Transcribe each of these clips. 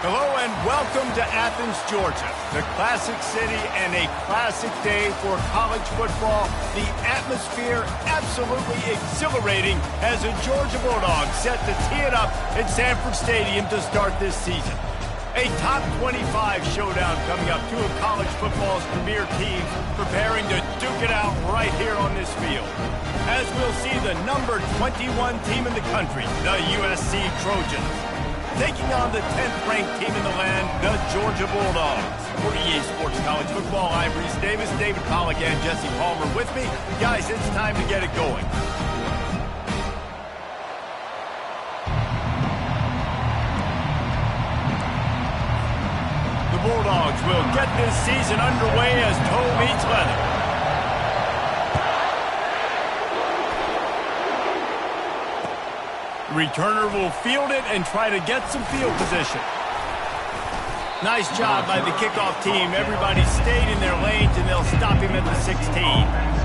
Hello and welcome to Athens, Georgia, the classic city and a classic day for college football. The atmosphere absolutely exhilarating as the Georgia Bulldogs set to tee it up at Sanford Stadium to start this season. A top 25 showdown coming up, two of college football's premier teams preparing to duke it out right here on this field. As we'll see the number 21 team in the country, the USC Trojans, taking on the 10th-ranked team in the land, the Georgia Bulldogs. For EA Sports College Football, I'm Reese Davis, David Pollack, and Jesse Palmer with me. Guys, it's time to get it going. The Bulldogs will get this season underway as toe meets leather. Returner will field it and try to get some field position. Nice job by the kickoff team. Everybody stayed in their lanes, and they'll stop him at the 16.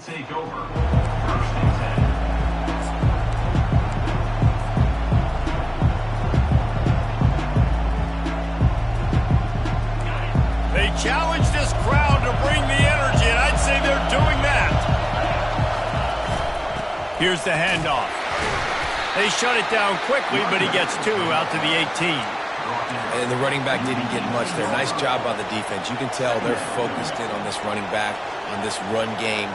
Take over. First and 10. They challenge this crowd to bring the energy, and I'd say they're doing that. Here's the handoff. They shut it down quickly, but he gets two out to the 18. And the running back didn't get much there. Nice job by the defense. You can tell they're focused in on this running back, on this run game,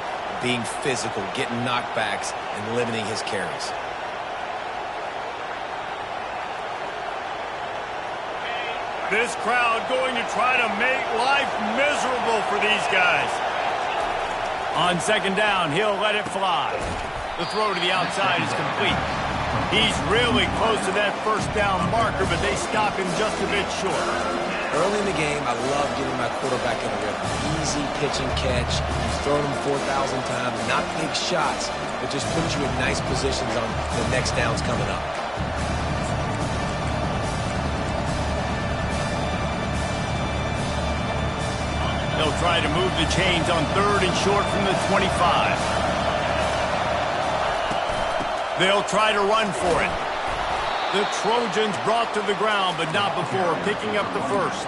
being physical, getting knockbacks, and limiting his carries. This crowd going to try to make life miserable for these guys. On second down, he'll let it fly. The throw to the outside is complete. He's really close to that first down marker, but they stop him just a bit short. Early in the game, I love getting my quarterback in a rhythm. Easy pitch and catch. You've thrown him 4,000 times. Not big shots, but just puts you in nice positions on the next downs coming up. They'll try to move the chains on third and short from the 25. They'll try to run for it. The Trojans brought to the ground, but not before picking up the first.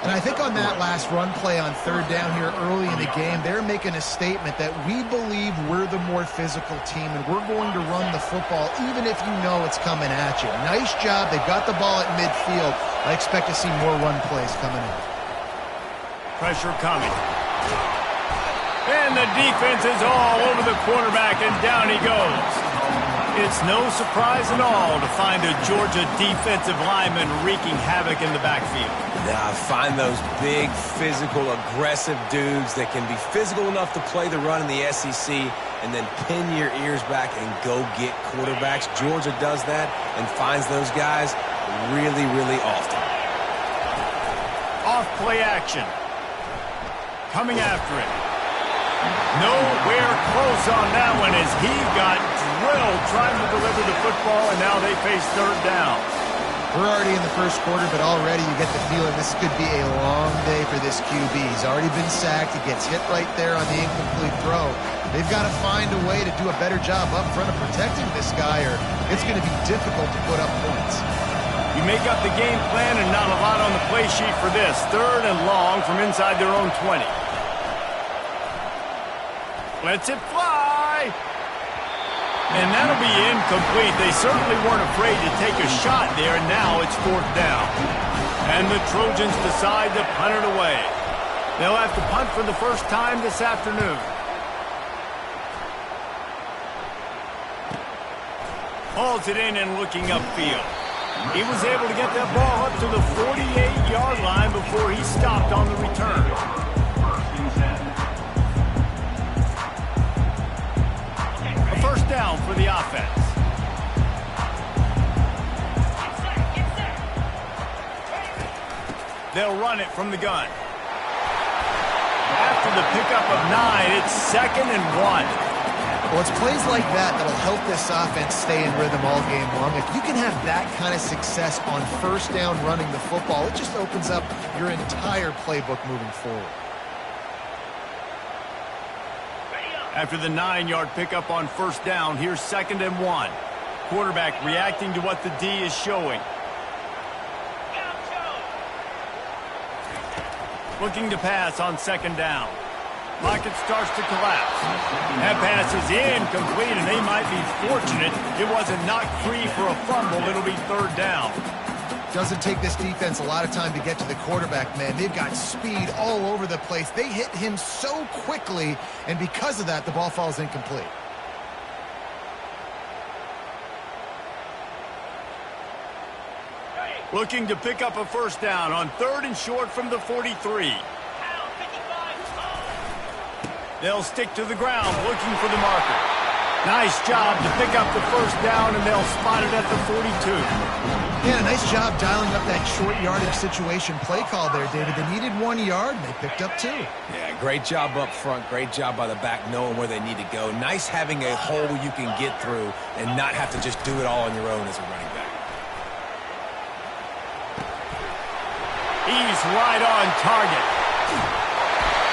And I think on that last run play on third down here early in the game, they're making a statement that we believe we're the more physical team, and we're going to run the football even if you know it's coming at you. Nice job. They got the ball at midfield. I expect to see more run plays coming in. Pressure coming. And the defense is all over the quarterback, and down he goes. It's no surprise at all to find a Georgia defensive lineman wreaking havoc in the backfield. Now, find those big, physical, aggressive dudes that can be physical enough to play the run in the SEC and then pin your ears back and go get quarterbacks. Georgia does that and finds those guys really, really often. Off play action. Coming after it. Nowhere close on that one as he got drilled trying to deliver the football, and now they face third down. We're already in the first quarter, but already you get the feeling this could be a long day for this QB. He's already been sacked. He gets hit right there on the incomplete throw. They've got to find a way to do a better job up front of protecting this guy, or it's going to be difficult to put up points. You make up the game plan and not a lot on the play sheet for this. Third and long from inside their own 20. Lets it fly. And that'll be incomplete. They certainly weren't afraid to take a shot there, and now it's fourth down. And the Trojans decide to punt it away. They'll have to punt for the first time this afternoon. Hauls it in and looking upfield. He was able to get that ball up to the 48-yard line before he stopped on the return. First down for the offense. They'll run it from the gun. After the pickup of 9, it's 2nd and 1. Well, it's plays like that that'll help this offense stay in rhythm all game long. If you can have that kind of success on first down running the football, it just opens up your entire playbook moving forward. After the 9-yard pickup on first down, here's 2nd and 1. Quarterback reacting to what the D is showing. Looking to pass on 2nd down. Pocket starts to collapse. That pass is incomplete, and they might be fortunate it wasn't knocked free for a fumble. It'll be 3rd down. Doesn't take this defense a lot of time to get to the quarterback, man. They've got speed all over the place. They hit him so quickly, and because of that, the ball falls incomplete. Looking to pick up a first down on 3rd and short from the 43. They'll stick to the ground looking for the marker. Nice job to pick up the first down, and they'll spot it at the 42. Yeah, nice job dialing up that short yardage situation play call there, David. They needed 1 yard, and they picked up 2. Yeah, great job up front. Great job by the back knowing where they need to go. Nice having a hole you can get through and not have to just do it all on your own as a running back. He's right on target.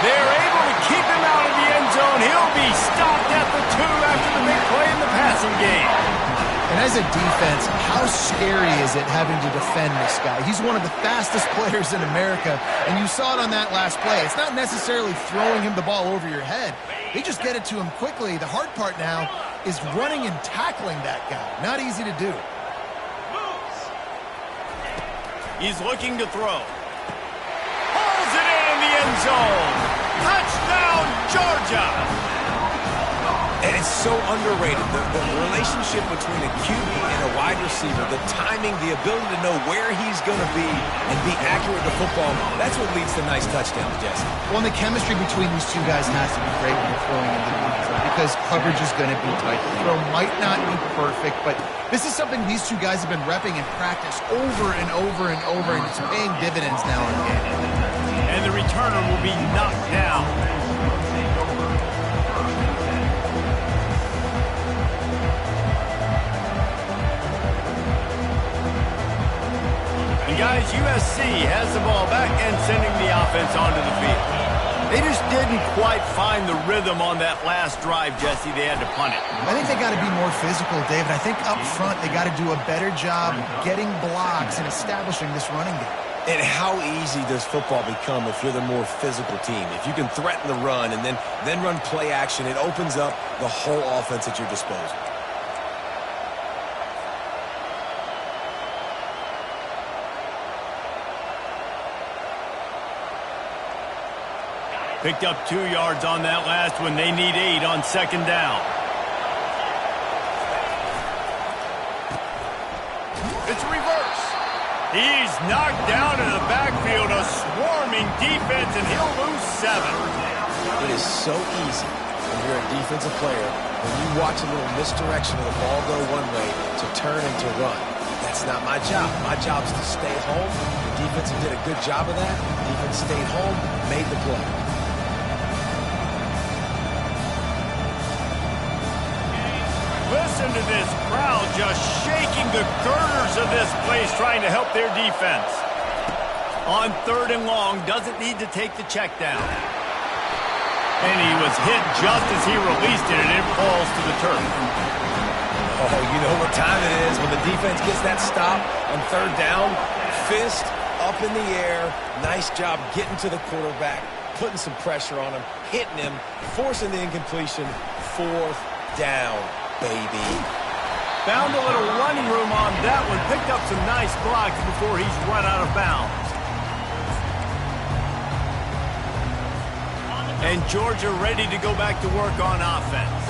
They're able to keep him out of the end zone. He'll be stopped at the 2 after the big play in the passing game. And as a defense, how scary is it having to defend this guy? He's one of the fastest players in America, and you saw it on that last play. It's not necessarily throwing him the ball over your head. They just get it to him quickly. The hard part now is running and tackling that guy. Not easy to do. He's looking to throw. Pulls it in the end zone. Touchdown, Georgia. And it's so underrated. The relationship between a QB and a wide receiver, the timing, the ability to know where he's going to be and be accurate with the football, that's what leads to nice touchdowns, Jesse. Well, and the chemistry between these two guys has to be great when you're throwing into the end zone because coverage is going to be tight. The throw might not be perfect, but this is something these two guys have been repping in practice over and over and over, and it's paying dividends now in the game. And the returner will be knocked down. And guys, USC has the ball back and sending the offense onto the field. They just didn't quite find the rhythm on that last drive, Jesse. They had to punt it. I think they got to be more physical, David. I think up front they got to do a better job getting blocks and establishing this running game. And how easy does football become if you're the more physical team? If you can threaten the run and then run play action, it opens up the whole offense at your disposal. Picked up 2 yards on that last one. They need 8 on 2nd down. It's a reverse. He's knocked down in the backfield, a swarming defense, and he'll lose 7. It is so easy when you're a defensive player, when you watch a little misdirection of the ball go one way, to turn and to run. That's not my job. My job is to stay home. The defense did a good job of that. The defense stayed home, made the play. Listen to this crowd just shaking the girders of this place trying to help their defense. On 3rd and long, doesn't need to take the check down. And he was hit just as he released it, and it falls to the turf. Oh, you know what time it is when the defense gets that stop on 3rd down. Fist up in the air. Nice job getting to the quarterback, putting some pressure on him, hitting him, forcing the incompletion. 4th down. Baby. Found a little running room on that one. Picked up some nice blocks before he's run out of bounds. And Georgia ready to go back to work on offense.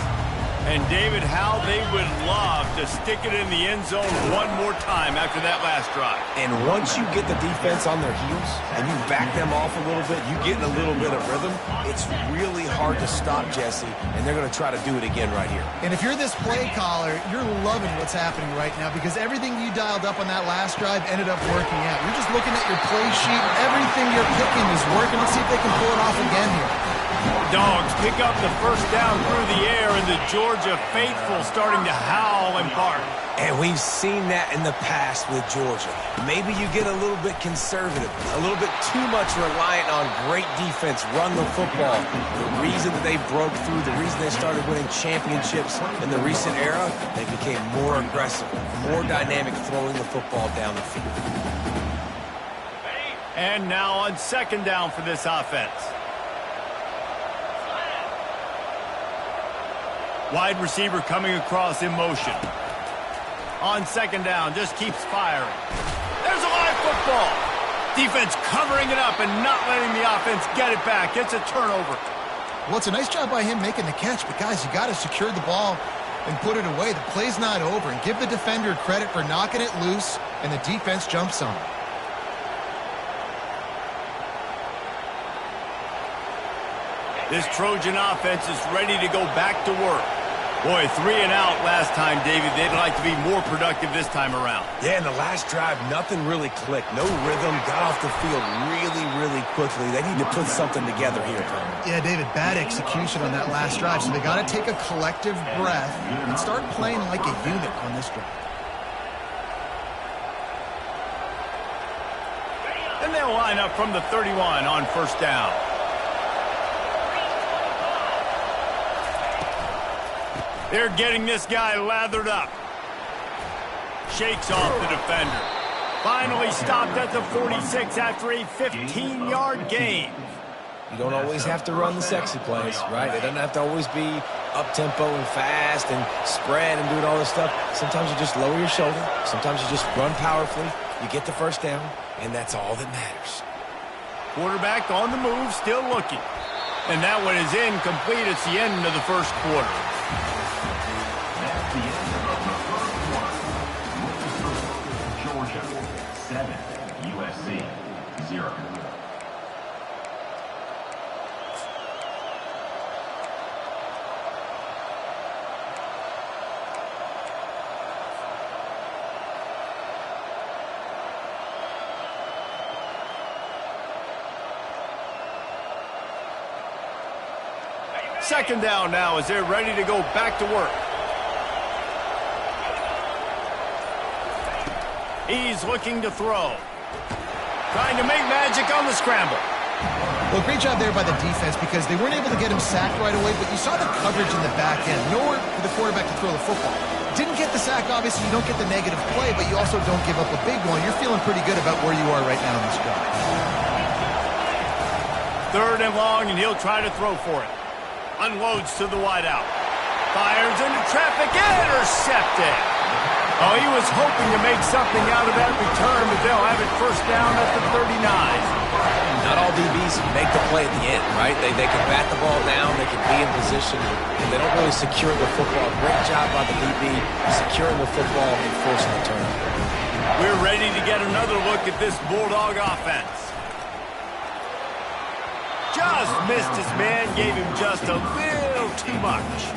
And David, how they would love to stick it in the end zone one more time after that last drive. And once you get the defense on their heels and you back them off a little bit, you get in a little bit of rhythm, it's really hard to stop Jesse, and they're going to try to do it again right here. And if you're this play caller, you're loving what's happening right now because everything you dialed up on that last drive ended up working out. You're just looking at your play sheet. Everything you're picking is working. Let's see if they can pull it off again here. Dogs pick up the first down through the air, and the Georgia faithful starting to howl and bark. And we've seen that in the past with Georgia. Maybe you get a little bit conservative, a little bit too much reliant on great defense, run the football. The reason that they broke through, the reason they started winning championships in the recent era, they became more aggressive, more dynamic throwing the football down the field. And now on second down for this offense. Wide receiver coming across in motion. On second down, just keeps firing. There's a live football. Defense covering it up and not letting the offense get it back. It's a turnover. Well, it's a nice job by him making the catch, but guys, you got to secure the ball and put it away. The play's not over, and give the defender credit for knocking it loose, and the defense jumps on it. This Trojan offense is ready to go back to work. Boy, 3 and out last time, David. They'd like to be more productive this time around. Yeah, in the last drive, nothing really clicked. No rhythm, got off the field really quickly. They need to put something together here. Yeah, David, bad execution on that last drive, so they got to take a collective breath and start playing like a unit on this drive. And they'll line up from the 31 on first down. They're getting this guy lathered up. Shakes off the defender. Finally stopped at the 46 after a 15-yard gain. You don't always have to run the sexy plays, right? It doesn't have to always be up-tempo and fast and spread and doing all this stuff. Sometimes you just lower your shoulder. Sometimes you just run powerfully. You get the first down, and that's all that matters. Quarterback on the move, still looking. And that one is incomplete. It's the end of the first quarter. Georgia 7, USC 0. Second down now as they're ready to go back to work. He's looking to throw. Trying to make magic on the scramble. Well, great job there by the defense because they weren't able to get him sacked right away, but you saw the coverage in the back end. Nowhere for the quarterback to throw the football. Didn't get the sack, obviously. You don't get the negative play, but you also don't give up a big one. You're feeling pretty good about where you are right now in this drive. Third and long, and he'll try to throw for it. Unloads to the wideout. Fires into traffic. Intercepted. Oh, he was hoping to make something out of that return, but they'll have it first down at the 39. Not all DBs make the play at the end, right? They can bat the ball down, they can be in position, and they don't really secure the football. Great job by the DB securing the football and forcing the turnover. We're ready to get another look at this Bulldog offense. Just missed his man, gave him just a little too much.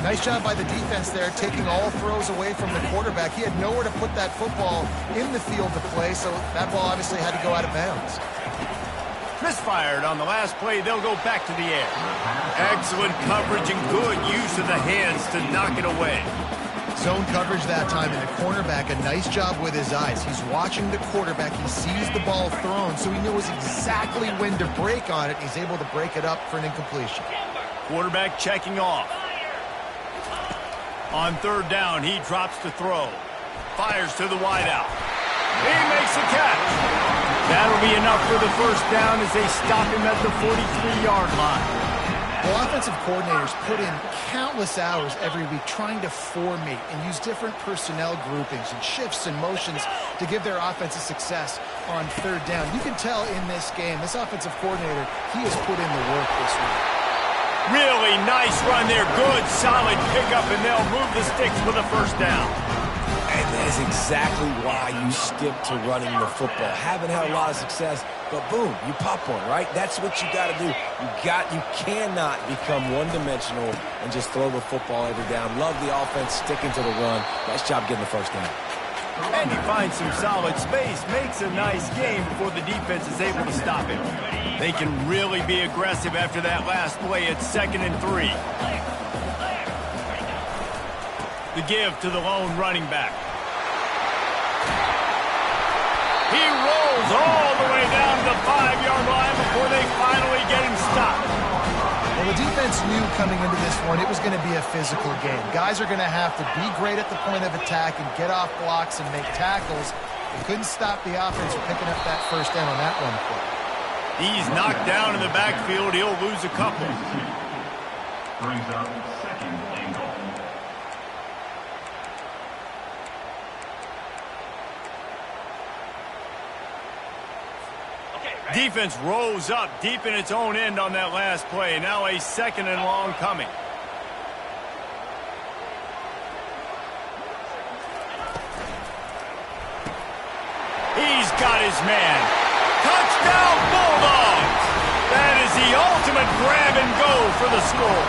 Nice job by the defense there, taking all throws away from the quarterback. He had nowhere to put that football in the field to play, so that ball obviously had to go out of bounds. Misfired on the last play. They'll go back to the air. Excellent coverage and good use of the hands to knock it away. Zone coverage that time, and the cornerback, a nice job with his eyes. He's watching the quarterback. He sees the ball thrown, so he knows exactly when to break on it. He's able to break it up for an incompletion. Quarterback checking off. On third down, he drops to throw. Fires to the wideout. He makes a catch. That'll be enough for the first down as they stop him at the 43-yard line. Well, offensive coordinators put in countless hours every week trying to formate and use different personnel groupings and shifts and motions to give their offense a success on third down. You can tell in this game, this offensive coordinator, he has put in the work this week. Really nice run there. Good, solid pickup, and they'll move the sticks for the first down. And that is exactly why you stick to running the football. Haven't had a lot of success, but boom, you pop one, right? That's what you got to do. You cannot become one-dimensional and just throw the football every down. Love the offense sticking to the run. Nice job getting the first down. And he finds some solid space, makes a nice game before the defense is able to stop him. They can really be aggressive after that last play. It's 2nd and 3. The give to the lone running back. He rolls all the way down to the 5-yard line before they finally get him stopped. Well, the defense knew coming into this one it was going to be a physical game. Guys are going to have to be great at the point of attack and get off blocks and make tackles. They couldn't stop the offense from picking up that first down on that one play. He's knocked down in the backfield. He'll lose a couple. Brings up 2nd and goal. Defense rolls up deep in its own end on that last play. Now a 2nd and long coming. He's got his man. Touchdown Bulldogs! That is the ultimate grab and go for the score.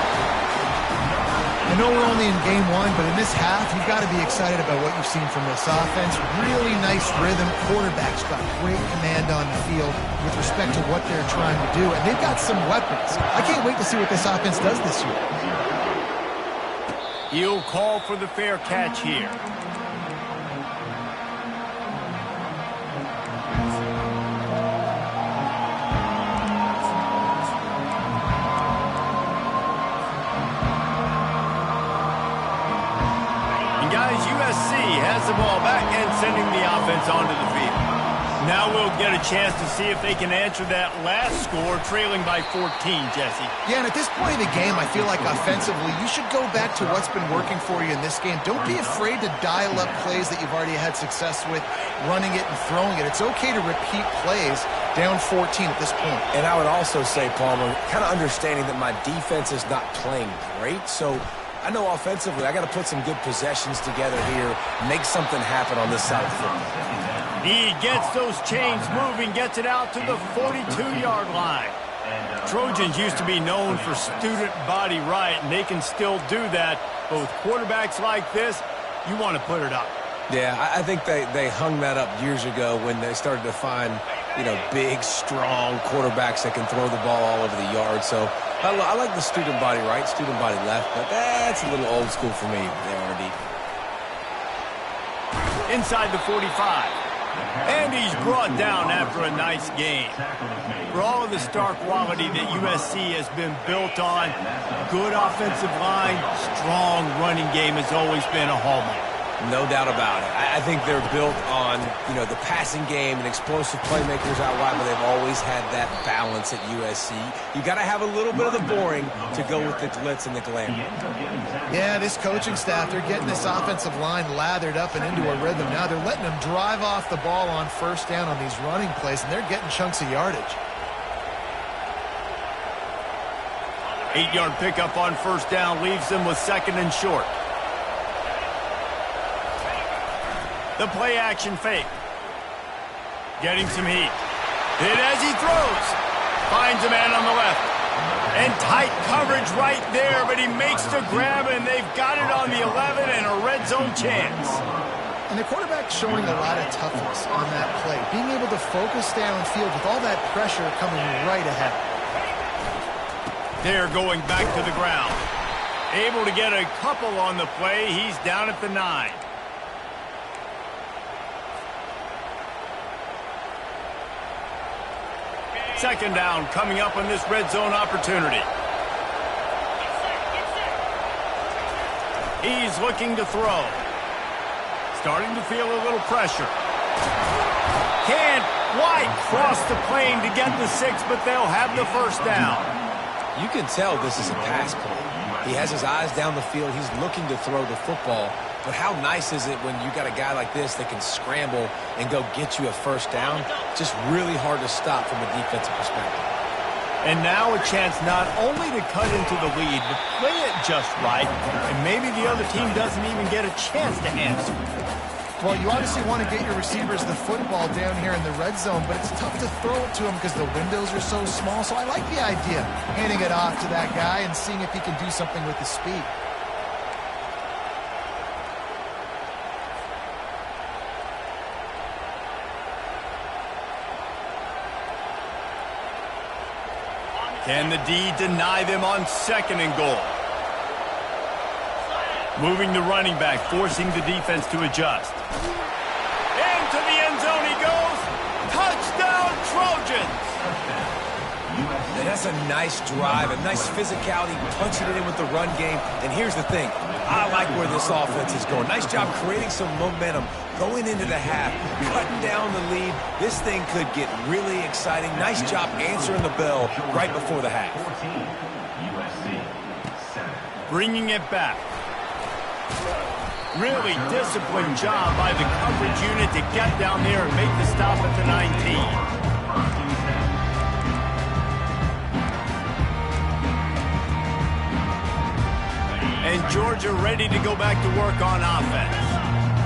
I know we're only in game one, but in this half, you've got to be excited about what you've seen from this offense. Really nice rhythm. Quarterback's got great command on the field with respect to what they're trying to do, and they've got some weapons. I can't wait to see what this offense does this year. He'll call for the fair catch here. USC has the ball back and sending the offense onto the field. Now we'll get a chance to see if they can answer that last score, trailing by 14, Jesse. Yeah, and at this point in the game, I feel like offensively, you should go back to what's been working for you in this game. Don't be afraid to dial up plays that you've already had success with, running it and throwing it. It's okay to repeat plays down 14 at this point. And I would also say, Palmer, kind of understanding that my defense is not playing great, so I know offensively I got to put some good possessions together here, make something happen on this side of the football. He gets those chains moving, gets it out to the 42-yard line. Trojans used to be known for student body right, and they can still do that. Both quarterbacks like this, you want to put it up. Yeah, I think they hung that up years ago when they started to find, big, strong quarterbacks that can throw the ball all over the yard. So I like the student body right, student body left, but that's a little old school for me there, RD. Inside the 45. And he's brought down after a nice game. For all of the star quality that USC has been built on, good offensive line, strong running game has always been a hallmark. No doubt about it. I think they're built on, the passing game and explosive playmakers out wide, but they've always had that balance at USC. You got to have a little bit of the boring to go with the glitz and the glamour. Yeah, this coaching staff, they're getting this offensive line lathered up and into a rhythm. Now they're letting them drive off the ball on first down on these running plays, and they're getting chunks of yardage. 8-yard pickup on first down leaves them with 2nd and short. The play action fake. Getting some heat. Hit as he throws. Finds a man on the left. And tight coverage right there, but he makes the grab, and they've got it on the 11 and a red zone chance. And the quarterback's showing a lot of toughness on that play. Being able to focus downfield with all that pressure coming right ahead. They're going back to the ground. Able to get a couple on the play. He's down at the 9. Second down coming up on this red zone opportunity. He's looking to throw. Starting to feel a little pressure. Can't quite cross the plane to get the 6, but they'll have the first down. You can tell this is a pass play. He has his eyes down the field. He's looking to throw the football. But how nice is it when you got a guy like this that can scramble and go get you a first down? Just really hard to stop from a defensive perspective. And now a chance not only to cut into the lead, but play it just right, and maybe the other team doesn't even get a chance to answer. Well, you obviously want to get your receivers the football down here in the red zone, but it's tough to throw it to them because the windows are so small. So I like the idea, handing it off to that guy and seeing if he can do something with his speed. Can the D deny them on 2nd and goal? Moving the running back, forcing the defense to adjust. Into the end zone he goes. Touchdown, Trojans! And that's a nice drive, a nice physicality, punching it in with the run game. And here's the thing. I like where this offense is going. Nice job creating some momentum going into the half, cutting down the lead. This thing could get really exciting. Nice job answering the bell right before the half. 14, USC, 7. Bringing it back. Really disciplined job by the coverage unit to get down there and make the stop at the 19. And Georgia ready to go back to work on offense.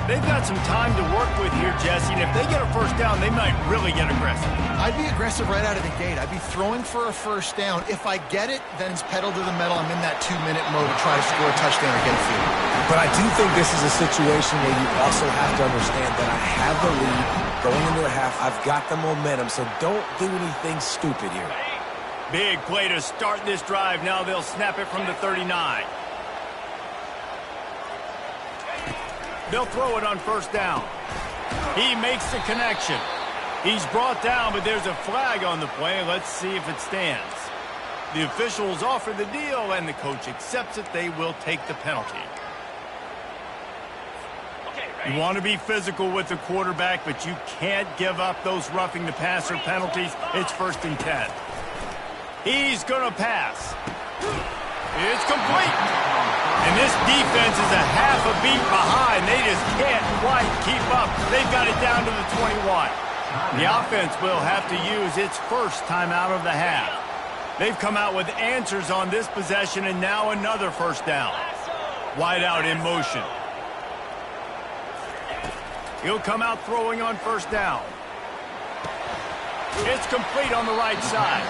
They've got some time to work with here, Jesse, and if they get a first down, they might really get aggressive. I'd be aggressive right out of the gate. I'd be throwing for a first down. If I get it, then it's pedal to the metal. I'm in that 2-minute mode to try to score a touchdown or get a field. But I do think this is a situation where you also have to understand that I have the lead going into the half. I've got the momentum, so don't do anything stupid here. Big play to start this drive. Now they'll snap it from the 39. They'll throw it on first down. He makes the connection. He's brought down, but there's a flag on the play. Let's see if it stands. The officials offer the deal, and the coach accepts it. They will take the penalty. You want to be physical with the quarterback, but you can't give up those roughing the passer penalties. It's 1st and 10. He's going to pass. It's complete. And this defense is a half a beat behind. They just can't quite keep up. They've got it down to the 21. The offense will have to use its first timeout of the half. They've come out with answers on this possession, and now another first down. Wide out in motion. He'll come out throwing on first down. It's complete on the right side.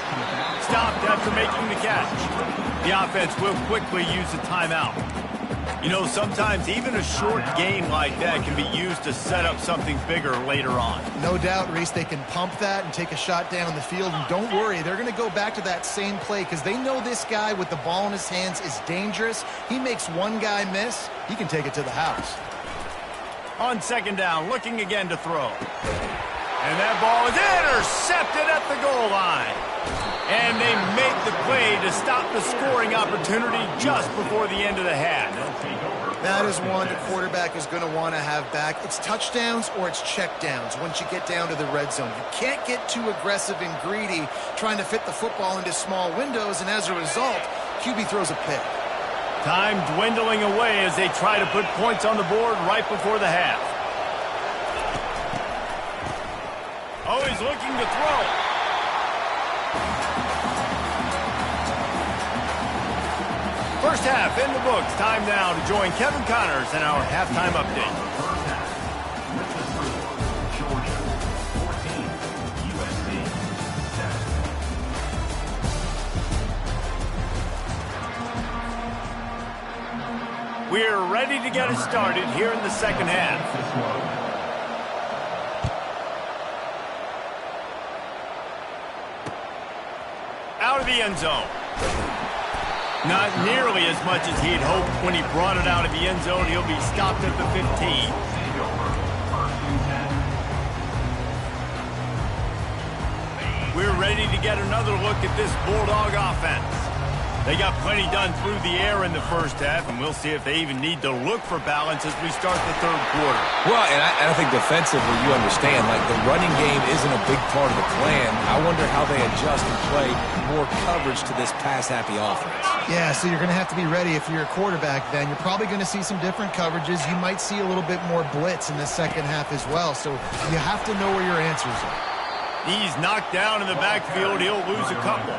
Stopped after making the catch. The offense will quickly use a timeout. You know, sometimes even a short game like that can be used to set up something bigger later on. No doubt, Reese, they can pump that and take a shot down the field. And don't worry, they're going to go back to that same play because they know this guy with the ball in his hands is dangerous. He makes one guy miss, he can take it to the house. On 2nd down, looking again to throw. And that ball is intercepted at the goal line. And they make the play to stop the scoring opportunity just before the end of the half. That is one the quarterback is going to want to have back. It's touchdowns or it's checkdowns once you get down to the red zone. You can't get too aggressive and greedy trying to fit the football into small windows, and as a result, QB throws a pick. Time dwindling away as they try to put points on the board right before the half. Oh, he's looking to throw. First half in the books. Time now to join Kevin Connors in our halftime update. Georgia, 14, USC, 7. We're ready to get it started here in the second half. Out of the end zone. Not nearly as much as he'd hoped when he brought it out of the end zone. He'll be stopped at the 15. We're ready to get another look at this Bulldog offense. They got plenty done through the air in the first half, and we'll see if they even need to look for balance as we start the third quarter. Well, and I think defensively, you understand, like the running game isn't a big part of the plan. I wonder how they adjust and play more coverage to this pass-happy offense. Yeah, so you're going to have to be ready if you're a quarterback then. You're probably going to see some different coverages. You might see a little bit more blitz in the second half as well, so you have to know where your answers are. He's knocked down in the backfield. He'll lose a couple.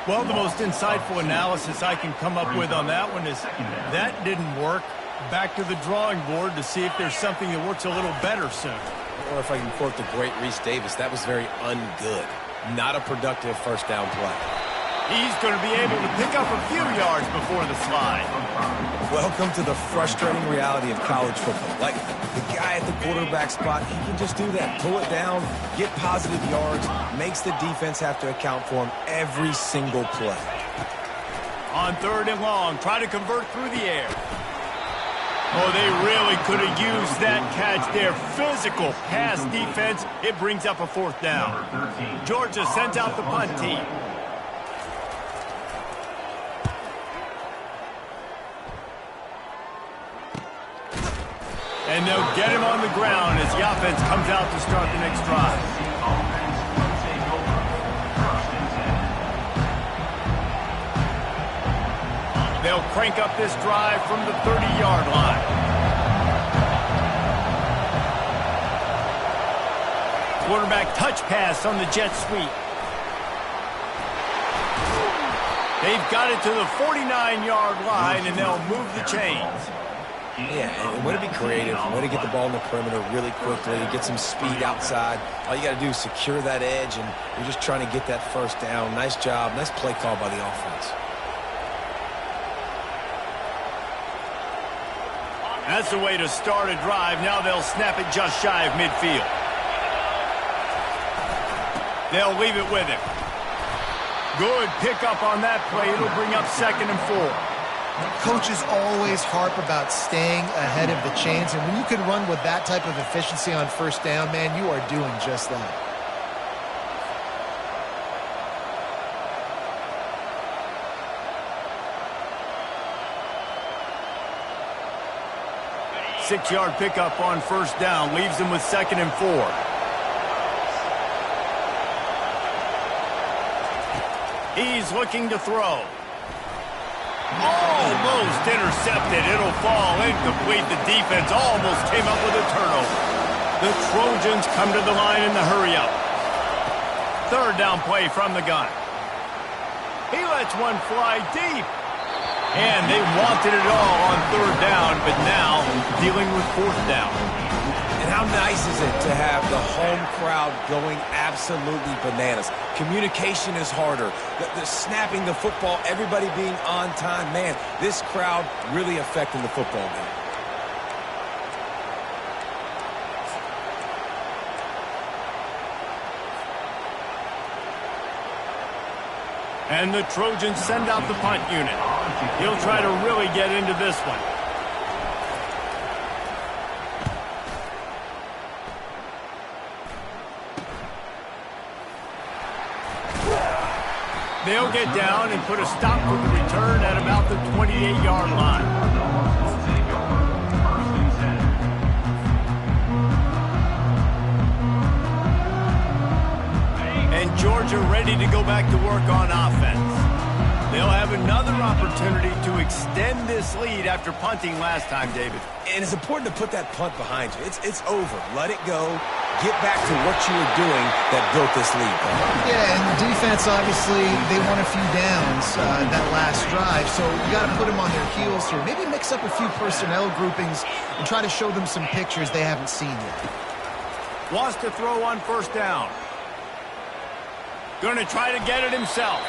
Well, the most insightful analysis I can come up with on that one is that didn't work. Back to the drawing board to see if there's something that works a little better soon. Or if I can quote the great Reese Davis, that was very ungood. Not a productive first down play. He's going to be able to pick up a few yards before the slide. Welcome to the frustrating reality of college football. Like, the guy at the quarterback spot, he can just do that. Pull it down, get positive yards, makes the defense have to account for him every single play. On 3rd and long, try to convert through the air. Oh, they really could have used that catch there. Physical pass defense. It brings up a 4th down. Georgia sends out the punt team. And they'll get him on the ground as the offense comes out to start the next drive. They'll crank up this drive from the 30-yard line. Quarterback touch pass on the jet sweep. They've got it to the 49-yard line, and they'll move the chains. Yeah, and way to be creative, way to get the ball in the perimeter really quickly, get some speed outside. All you got to do is secure that edge, and you're just trying to get that first down. Nice job, nice play call by the offense. That's the way to start a drive. Now they'll snap it just shy of midfield. They'll leave it with him. Good pickup on that play. It'll bring up 2nd and 4. Coaches always harp about staying ahead of the chains, and when you can run with that type of efficiency on first down, man, you are doing just that. Six-yard pickup on first down leaves them with 2nd and 4. He's looking to throw. Almost intercepted. It'll fall incomplete. The defense almost came up with a turnover. The Trojans come to the line in the hurry-up. 3rd down play from the gun. He lets one fly deep. And they wanted it all on 3rd down, but now dealing with 4th down. And how nice is it to have the home crowd going absolutely bananas? Communication is harder. The snapping the football, everybody being on time. Man, this crowd really affecting the football game. And the Trojans send out the punt unit. He'll try to really get into this one. They'll get down and put a stop to the return at about the 28-yard line. And Georgia ready to go back to work on offense. They'll have another opportunity to extend this lead after punting last time, David. And it's important to put that punt behind you. It's over. Let it go. Get back to what you were doing that built this lead. Yeah, and the defense, obviously, they won a few downs that last drive, so you got to put them on their heels here. Maybe mix up a few personnel groupings and try to show them some pictures they haven't seen yet. Wants to throw on first down. Going to try to get it himself.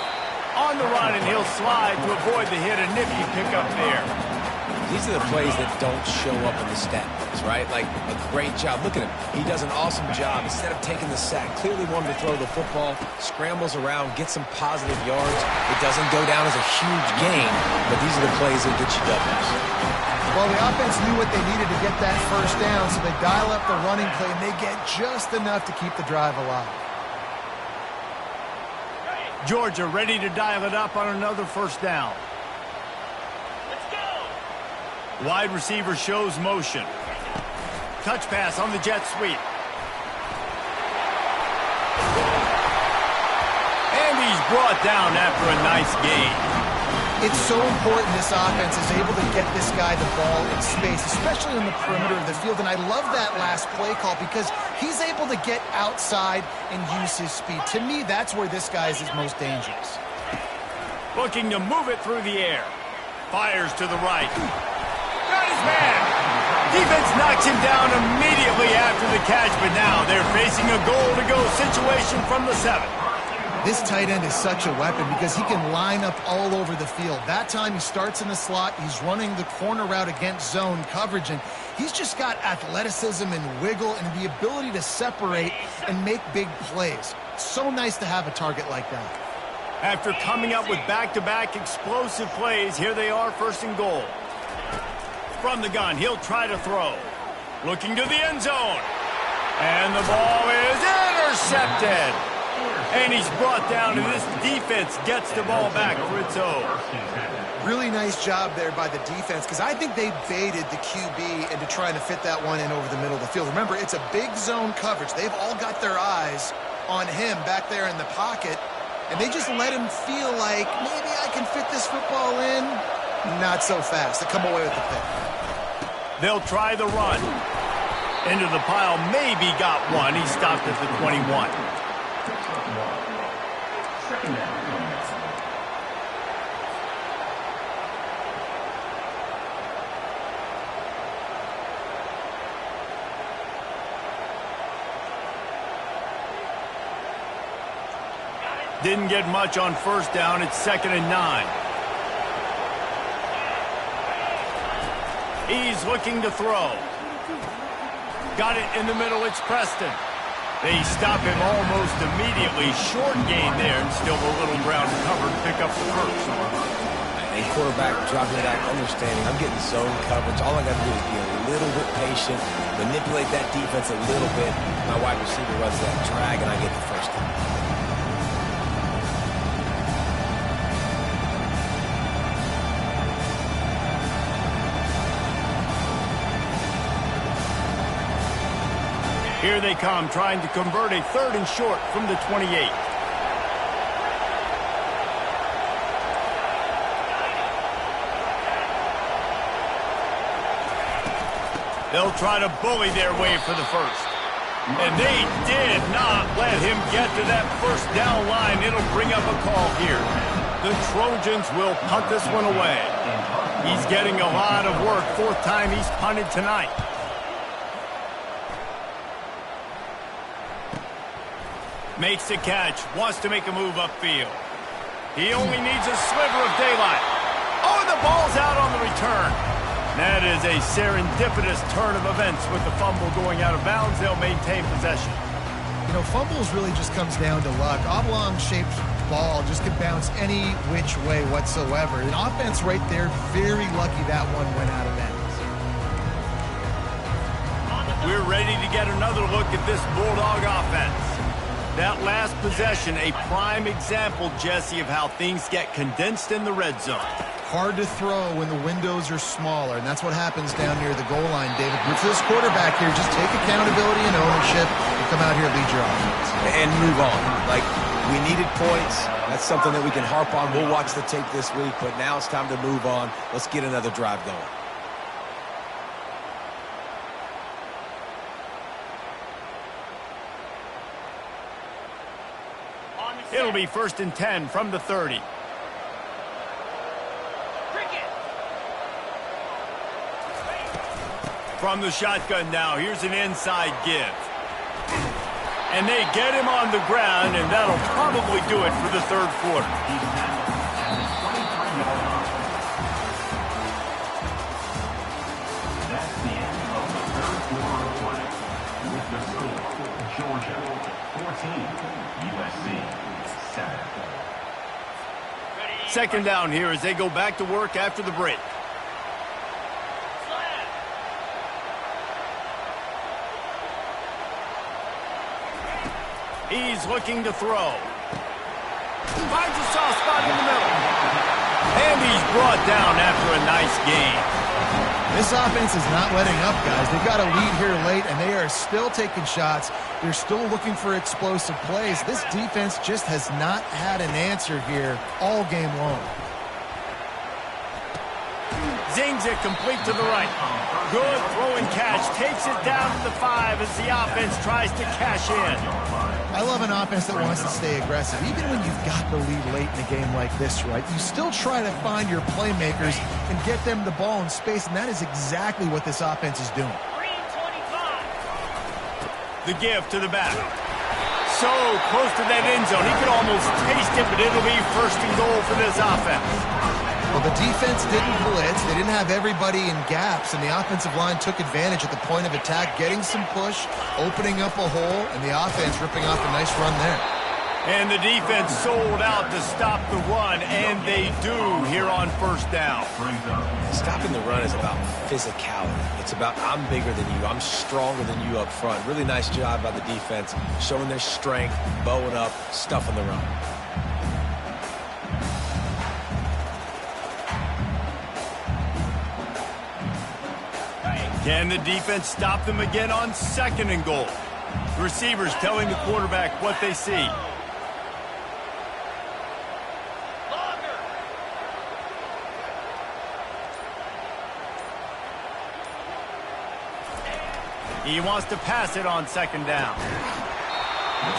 On the run, and he'll slide to avoid the hit. A nifty pickup there. These are the plays that don't show up in the stat books, right? Like a great job. Look at him. He does an awesome job. Instead of taking the sack, clearly wanted to throw the football, scrambles around, gets some positive yards. It doesn't go down as a huge gain, but these are the plays that get you W's. Well, the offense knew what they needed to get that first down, so they dial up the running play, and they get just enough to keep the drive alive. Georgia ready to dial it up on another first down. Let's go. Wide receiver shows motion. Touch pass on the jet sweep. And he's brought down after a nice gain. It's so important this offense is able to get this guy the ball in space, especially in the perimeter of the field. And I love that last play call because he's able to get outside and use his speed. To me, that's where this guy is most dangerous. Looking to move it through the air. Fires to the right. Got his man. Defense knocks him down immediately after the catch, but now they're facing a goal-to-go situation from the 7. This tight end is such a weapon because he can line up all over the field. That time he starts in the slot. He's running the corner route against zone coverage, and he's just got athleticism and wiggle and the ability to separate and make big plays. So nice to have a target like that. After coming up with back-to-back explosive plays, here they are, first and goal. From the gun, he'll try to throw. Looking to the end zone. And the ball is intercepted. And he's brought down, and this defense gets the ball back for its own. Really nice job there by the defense, because I think they baited the QB into trying to fit that one in over the middle of the field. Remember, it's a big zone coverage. They've all got their eyes on him back there in the pocket, and they just let him feel like, maybe I can fit this football in. Not so fast. They come away with the pick. They'll try the run. Into the pile, maybe got one. He stopped at the 21. Didn't get much on first down. It's 2nd and 9. He's looking to throw. Got it in the middle. It's Preston. They stop him almost immediately. Short gain there, and still a little ground covered to pick up the first. And quarterback dropping back, understanding I'm getting zone coverage. All I got to do is be a little bit patient, manipulate that defense a little bit. My wide receiver runs that drag, and I get the first down. Here they come, trying to convert a 3rd and short from the 28. They'll try to bully their way for the first. And they did not let him get to that first down line. It'll bring up a call here. The Trojans will punt this one away. He's getting a lot of work. 4th time he's punted tonight. Makes the catch, wants to make a move upfield. He only needs a sliver of daylight. Oh, and the ball's out on the return. That is a serendipitous turn of events with the fumble going out of bounds. They'll maintain possession. You know, fumbles really just comes down to luck. Oblong-shaped ball just can bounce any which way whatsoever. An offense right there, very lucky that one went out of bounds. We're ready to get another look at this Bulldog offense. That last possession, a prime example, Jesse, of how things get condensed in the red zone. Hard to throw when the windows are smaller, and that's what happens down near the goal line, David. But for this quarterback here, just take accountability and ownership and come out here and lead your offense. And move on. Like, we needed points. That's something that we can harp on. We'll watch the tape this week, but now it's time to move on. Let's get another drive going. It'll be 1st and 10 from the 30. From the shotgun now, here's an inside give. And they get him on the ground, and that'll probably do it for the 3rd quarter. That's the end of the 3rd quarter of play. With the score, Georgia 14, USC 7. 2nd down here as they go back to work after the break. He's looking to throw. Finds a soft spot in the middle. And he's brought down after a nice gain. This offense is not letting up, guys. They've got a lead here late, and they are still taking shots. They're still looking for explosive plays. This defense just has not had an answer here all game long. Zings it complete to the right. Good throw throw and catch. Takes it down to the 5 as the offense tries to cash in. I love an offense that wants to stay aggressive. Even when you've got the lead late in a game like this, right, you still try to find your playmakers and get them the ball in space, and that is exactly what this offense is doing. The give to the back. So close to that end zone. He could almost taste it, but it'll be first and goal for this offense. Well, the defense didn't blitz. They didn't have everybody in gaps, and the offensive line took advantage at the point of attack, getting some push, opening up a hole, and the offense ripping off a nice run there. And the defense sold out to stop the run, and they do here on first down. Stopping the run is about physicality. It's about I'm bigger than you, I'm stronger than you up front. Really nice job by the defense, showing their strength, bowing up, stuffing the run. Can the defense stop them again on second and goal? The receivers telling the quarterback what they see. He wants to pass it on second down.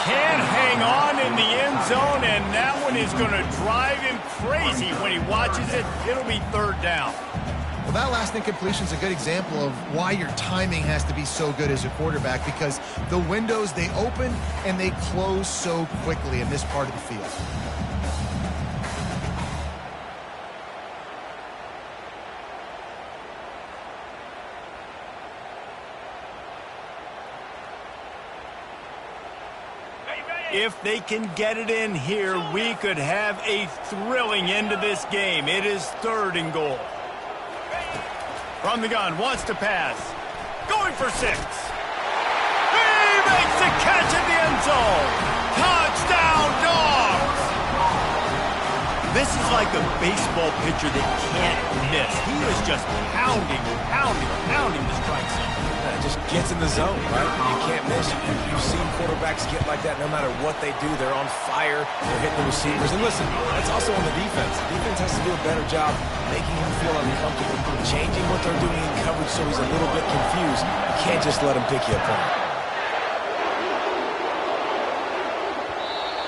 Can't hang on in the end zone, and that one is going to drive him crazy when he watches it. It'll be third down. Well, that last incompletion is a good example of why your timing has to be so good as a quarterback, because the windows, they open and they close so quickly in this part of the field. If they can get it in here, we could have a thrilling end to this game. It is third and goal. From the gun, wants to pass. Going for 6. He makes the catch in the end zone. Touchdown, Dogs! This is like a baseball pitcher that can't miss. He is just pounding the strike zone. It just gets in the zone, right? You can't miss. You've seen quarterbacks get like that no matter what they do. They're on fire. They're hitting the receivers. And listen, that's also on the defense. The defense has to do a better job making him feel uncomfortable, changing what they're doing in coverage so he's a little bit confused. You can't just let him pick you apart.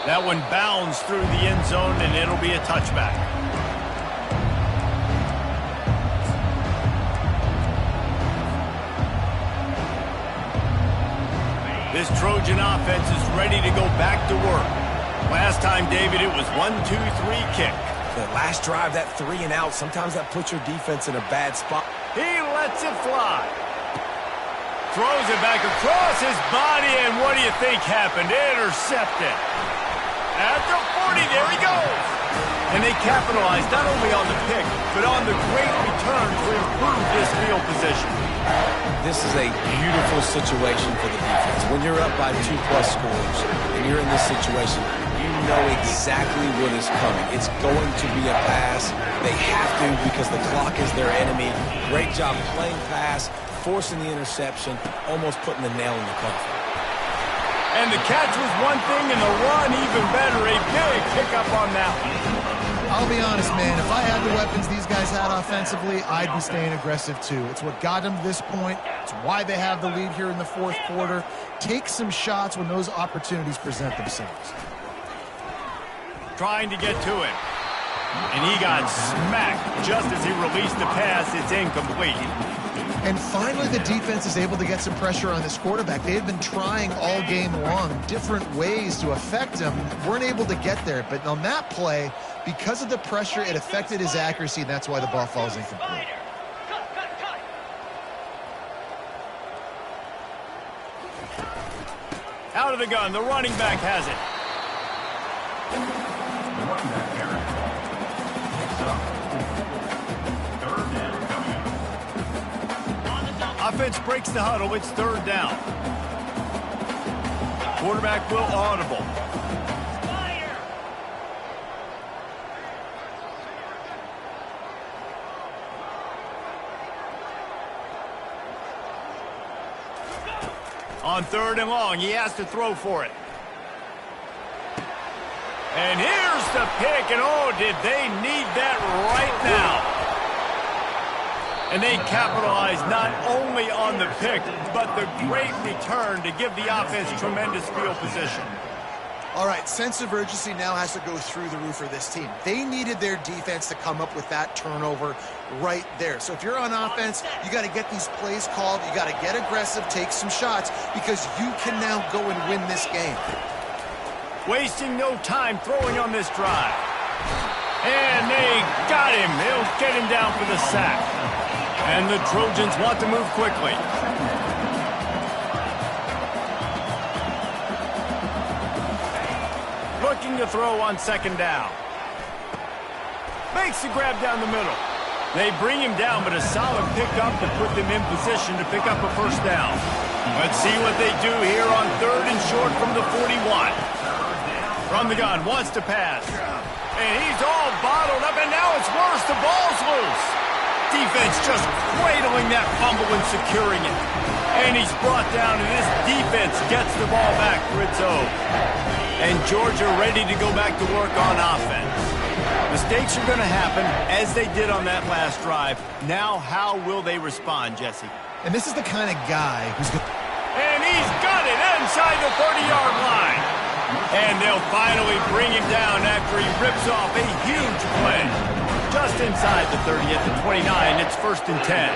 That one bounds through the end zone, and it'll be a touchback. This Trojan offense is ready to go back to work. Last time, David, it was 1-2-3 kick. The last drive, that 3 and out, sometimes that puts your defense in a bad spot. He lets it fly. Throws it back across his body, and what do you think happened? Intercepted. At the 40, there he goes. And they capitalized not only on the pick, but on the great return to improve this field position. This is a beautiful situation for the defense. When you're up by 2+ scores and you're in this situation, you know exactly what is coming. It's going to be a pass. They have to because the clock is their enemy. Great job playing pass, forcing the interception, almost putting the nail in the coffin. And the catch was one thing, and the run even better. A big pickup on that one. I'll be honest, man, if I had the weapons these guys had offensively, I'd be staying aggressive too. It's what got them to this point. It's why they have the lead here in the fourth quarter. Take some shots when those opportunities present themselves. Trying to get to it. And he got smacked just as he released the pass. It's incomplete. And finally, the defense is able to get some pressure on this quarterback. They've been trying all game long different ways to affect him. Weren't able to get there. But on that play, because of the pressure, it affected his accuracy, and that's why the ball falls incomplete. Out of the gun, the running back has it. Offense breaks the huddle. It's third down. Quarterback will audible. On third and long, he has to throw for it. And here's the pick, and oh, did they need that right now. And they capitalize not only on the pick, but the great return to give the offense tremendous field position. All right, sense of urgency now has to go through the roof for this team. They needed their defense to come up with that turnover right there. So if you're on offense, you got to get these plays called. You got to get aggressive, take some shots, because you can now go and win this game. Wasting no time throwing on this drive. And they got him. They'll get him down for the sack. And the Trojans want to move quickly. Looking to throw on second down. Makes the grab down the middle. They bring him down, but a solid pickup to put them in position to pick up a first down. Let's see what they do here on 3rd and short from the 41. From the gun, wants to pass. And he's all bottled up, and now it's worse. The ball's loose. Defense just cradling that fumble and securing it. And he's brought down, and this defense gets the ball back for its own. And Georgia ready to go back to work on offense. Mistakes are going to happen, as they did on that last drive. Now, how will they respond, Jesse? And this is the kind of guy who's going to... And he's got it inside the 30-yard line. And they'll finally bring him down after he rips off a huge play. Just inside the 30 at the 29, it's 1st and 10.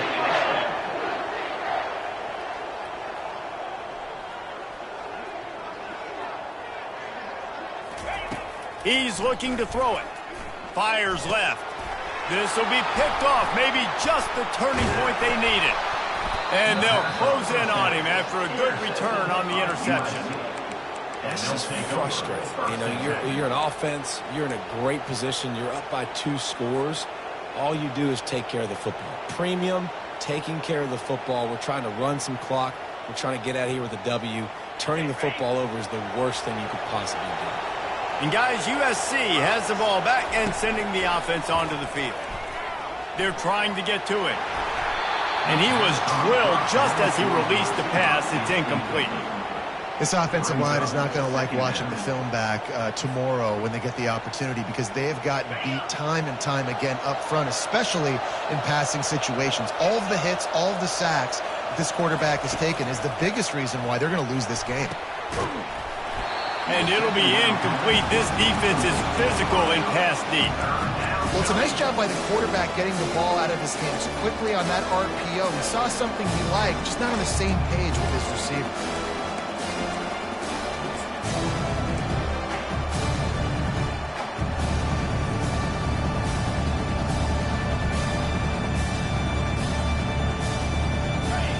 He's looking to throw it. Fires left. This will be picked off, maybe just the turning point they needed. And they'll close in on him after a good return on the interception. This is frustrating. You know, you're an offense. You're in a great position. You're up by 2 scores. All you do is take care of the football. Premium, taking care of the football. We're trying to run some clock. We're trying to get out of here with a W. Turning the football over is the worst thing you could possibly do. And guys, USC has the ball back and sending the offense onto the field. They're trying to get to it. And he was drilled just as he released the pass. It's incomplete. This offensive line is not going to like watching the film back tomorrow when they get the opportunity, because they have gotten beat time and time again up front, especially in passing situations. All of the hits, all of the sacks that this quarterback has taken is the biggest reason why they're going to lose this game. And it'll be incomplete. This defense is physical and pass deep. Well, it's a nice job by the quarterback getting the ball out of his hands quickly on that RPO. He saw something he liked, just not on the same page with his receiver.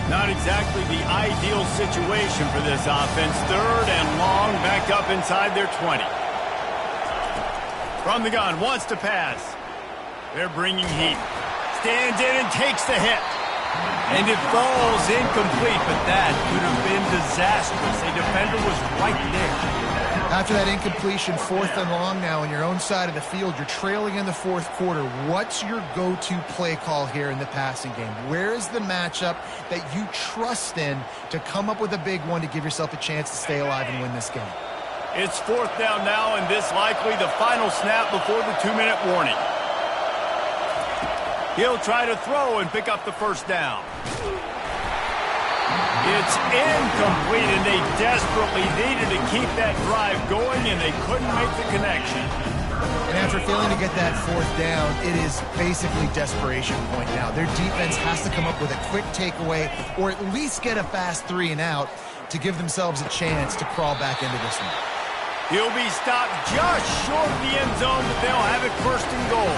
Not exactly the ideal situation for this offense. 3rd and long, back up inside their 20. From the gun, wants to pass. They're bringing heat. Stands in and takes the hit. And it falls incomplete, but that could have been disastrous. A defender was right there. After that incompletion, 4th and long now on your own side of the field, you're trailing in the 4th quarter. What's your go-to play call here in the passing game? Where is the matchup that you trust in to come up with a big one to give yourself a chance to stay alive and win this game? It's 4th down now, and this likely the final snap before the 2-minute warning. He'll try to throw and pick up the first down. It's incomplete, and they desperately needed to keep that drive going, and they couldn't make the connection. And after failing to get that 4th down, it is basically desperation point now. Their defense has to come up with a quick takeaway or at least get a fast 3 and out to give themselves a chance to crawl back into this one. He'll be stopped just short of the end zone, but they'll have it 1st and goal.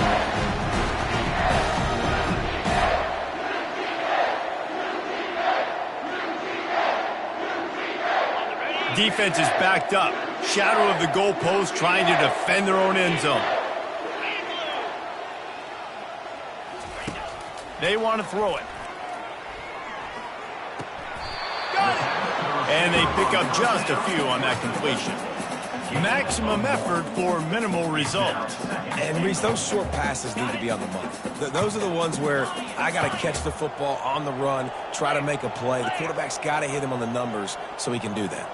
Defense is backed up. Shadow of the goalpost trying to defend their own end zone. They want to throw it. Got it. And they pick up just a few on that completion. Maximum effort for minimal result. And, Reese, those short passes need to be on the money. Those are the ones where I got to catch the football on the run, try to make a play. The quarterback's got to hit him on the numbers so he can do that.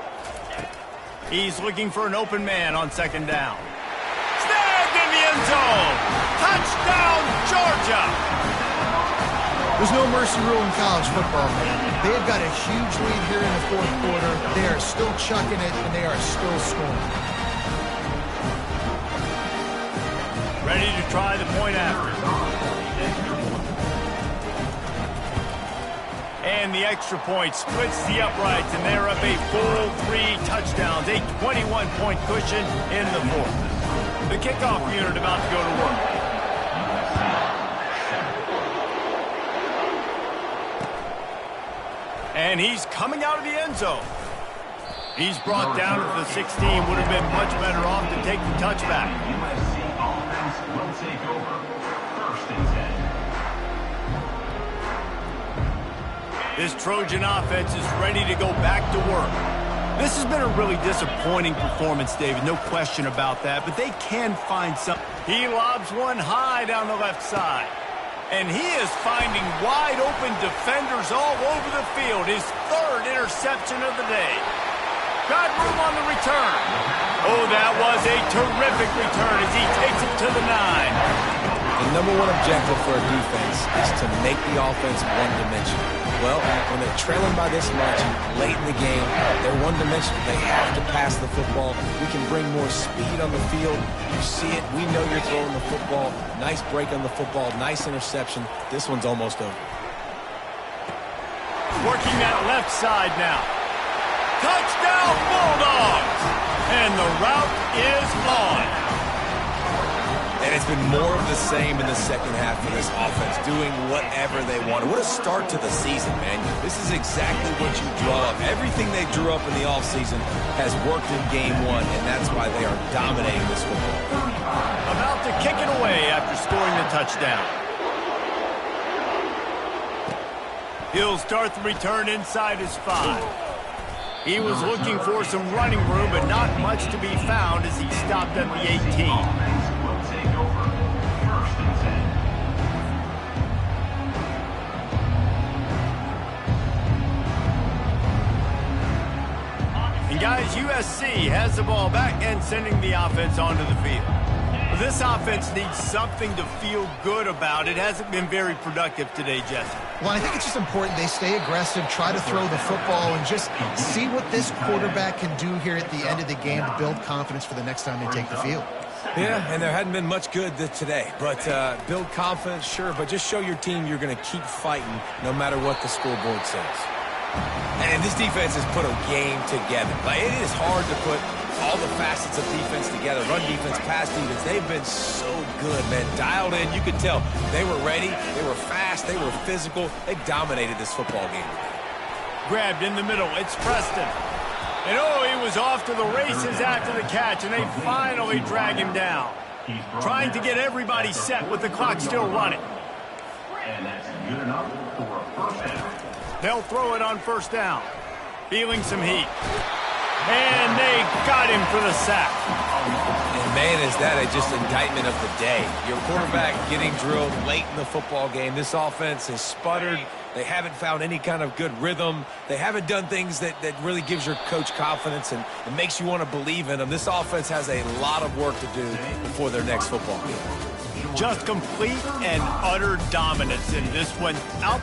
He's looking for an open man on 2nd down. Snagged in the end zone. Touchdown, Georgia. There's no mercy rule in college football, man. They have got a huge lead here in the fourth quarter. They are still chucking it, and they are still scoring. Ready to try the point after. And the extra point splits the uprights, and they're up a full 3 touchdowns, a 21-point cushion in the fourth. The kickoff unit about to go to work. And he's coming out of the end zone. He's brought down to the 16. Would have been much better off to take the touchback. USC offense will take over. 1st and 10. This Trojan offense is ready to go back to work. This has been a really disappointing performance, David, no question about that, but they can find something. He lobs one high down the left side, and he is finding wide-open defenders all over the field, his 3rd interception of the day. Got room on the return. Oh, that was a terrific return as he takes it to the 9. The number one objective for a defense is to make the offense one-dimensional. Well, when they're trailing by this much late in the game, they're one-dimensional. They have to pass the football. We can bring more speed on the field. You see it. We know you're throwing the football. Nice break on the football. Nice interception. This one's almost over. Working that left side now. Touchdown, Bulldogs! And the route is on. And it's been more of the same in the second half of this offense, doing whatever they want. What a start to the season, man. This is exactly what you draw up. Everything they drew up in the offseason has worked in game 1, and that's why they are dominating this football. About to kick it away after scoring the touchdown. He'll start the return inside his 5. He was looking for some running room, but not much to be found as he stopped at the 18. And guys, USC has the ball back and sending the offense onto the field. This offense needs something to feel good about. It hasn't been very productive today, Jesse. Well, I think it's just important they stay aggressive, try to throw the football, and just see what this quarterback can do here at the end of the game to build confidence for the next time they take the field. Yeah, and there hadn't been much good today. But build confidence, sure, but just show your team you're going to keep fighting no matter what the scoreboard says. And this defense has put a game together. Like, it is hard to put all the facets of defense together. Run defense, pass defense. They've been so good, man. Dialed in. You could tell they were ready. They were fast. They were physical. They dominated this football game. Grabbed in the middle. It's Preston. And oh, he was off to the races after the catch, and they finally drag him down. Trying to get everybody set with the clock still running. And that's good enough for a 1st down. They'll throw it on 1st down. Feeling some heat. And they got him for the sack. And man, is that just indictment of the day. Your quarterback getting drilled late in the football game. This offense has sputtered. They haven't found any kind of good rhythm. They haven't done things that really gives your coach confidence and makes you want to believe in them. This offense has a lot of work to do before their next football game. Just complete and utter dominance in this one. Out